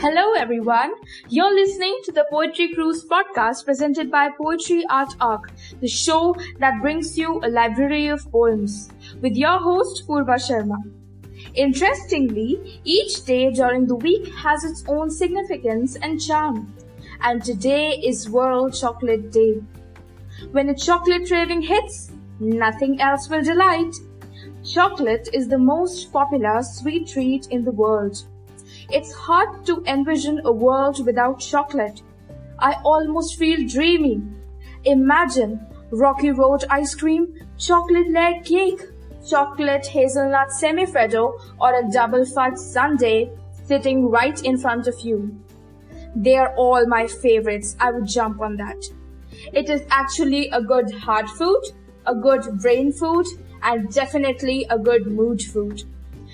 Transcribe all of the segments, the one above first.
Hello everyone, you're listening to the Poetry Cruise podcast presented by Poetryartarc, the show that brings you a library of poems, with your host Poorva Sharma. Interestingly, each day during the week has its own significance and charm, and today is Worldchocolateday. When a chocolate craving hits, nothing else will delight. Chocolate is the most popular sweet treat in the world. It's hard to envision a world without chocolate. I almost feel dreamy. Imagine Rocky Road ice cream, chocolate layer cake, chocolate hazelnut semi-freddo, or a double fudge sundae sitting right in front of you. They are all my favorites. I would jump on that. It is actually a good heart food, a good brain food, and definitely a good mood food.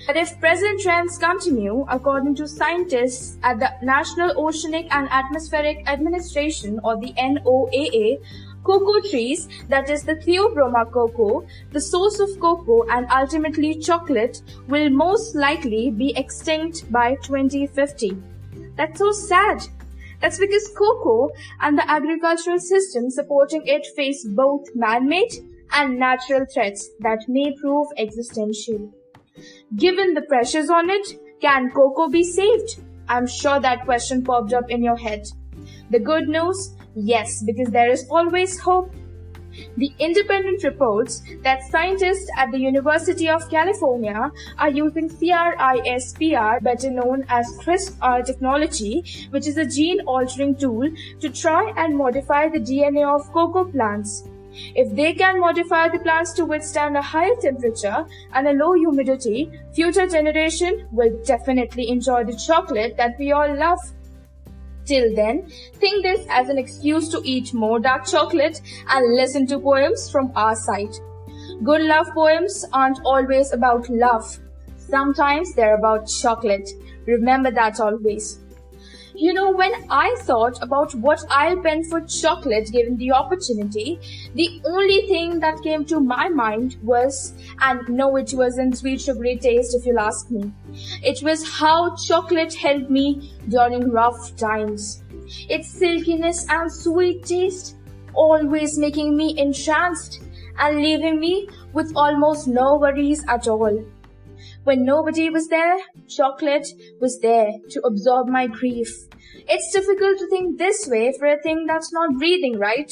But if present trends continue, according to scientists at the National Oceanic and Atmospheric Administration, or the NOAA, cocoa trees, that is the Theobroma cocoa, the source of cocoa and ultimately chocolate, will most likely be extinct by 2050. That's so sad. That's because cocoa and the agricultural system supporting it face both man-made and natural threats that may prove existential. Given the pressures on it, can cocoa be saved? I'm sure that question popped up in your head. The good news? Yes, because there is always hope. The Independent reports that scientists at the University of California are using CRISPR, better known as CRISPR technology, which is a gene-altering tool to try and modify the DNA of cocoa plants. If they can modify the plants to withstand a high temperature and a low humidity, future generation will definitely enjoy the chocolate that we all love. Till then, think this as an excuse to eat more dark chocolate and listen to poems from our side. Good love poems aren't always about love. Sometimes they're about chocolate. Remember that always. You know, when I thought about what I'll pen for chocolate given the opportunity, the only thing that came to my mind was, and no, it wasn't sweet sugary taste if you'll ask me. It was how chocolate helped me during rough times. Its silkiness and sweet taste, always making me entranced and leaving me with almost no worries at all. When nobody was there, chocolate was there to absorb my grief. It's difficult to think this way for a thing that's not breathing, right?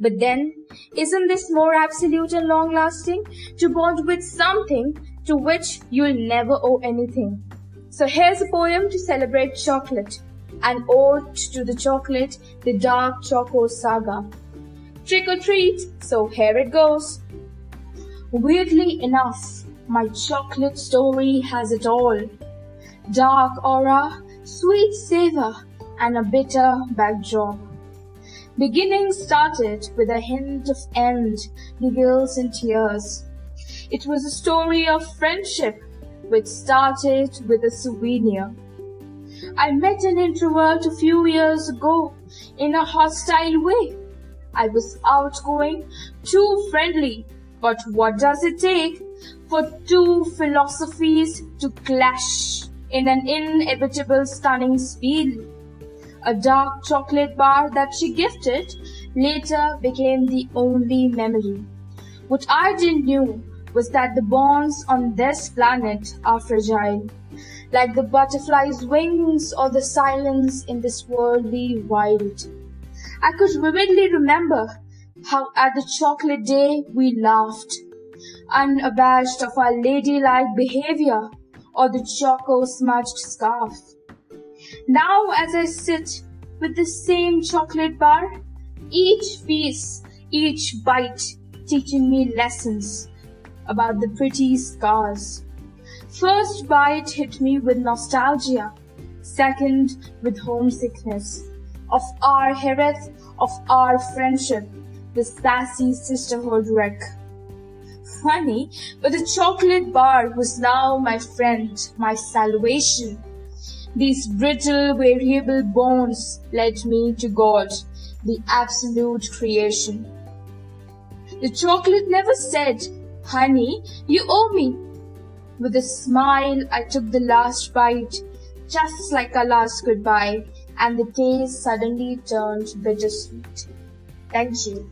But then, isn't this more absolute and long-lasting? To bond with something to which you'll never owe anything. So here's a poem to celebrate chocolate. An ode to the chocolate, the dark Choco Saga. Trick or treat, so here it goes. Weirdly enough, my chocolate story has it all. Dark aura, sweet savor, and a bitter backdrop. Beginning started with a hint of end, giggles and tears. It was a story of friendship, which started with a souvenir. I met an introvert a few years ago in a hostile way. I was outgoing, too friendly, but what does it take for two philosophies to clash in an inevitable stunning speed? A dark chocolate bar that she gifted later became the only memory. What I didn't know was that the bonds on this planet are fragile, like the butterfly's wings or the silence in this worldly wild. I could vividly remember how at the chocolate day we laughed, unabashed of our ladylike behavior or the choco-smudged scarf. Now as I sit with the same chocolate bar, each piece, each bite teaching me lessons about the pretty scars. First bite hit me with nostalgia, second with homesickness, of our hearth, of our friendship, the sassy sisterhood wreck. Funny, but the chocolate bar was now my friend, my salvation. These brittle, variable bonds led me to God, the absolute creation. The chocolate never said, "Honey, you owe me." With a smile, I took the last bite, just like our last goodbye, and the taste suddenly turned bittersweet. Thank you.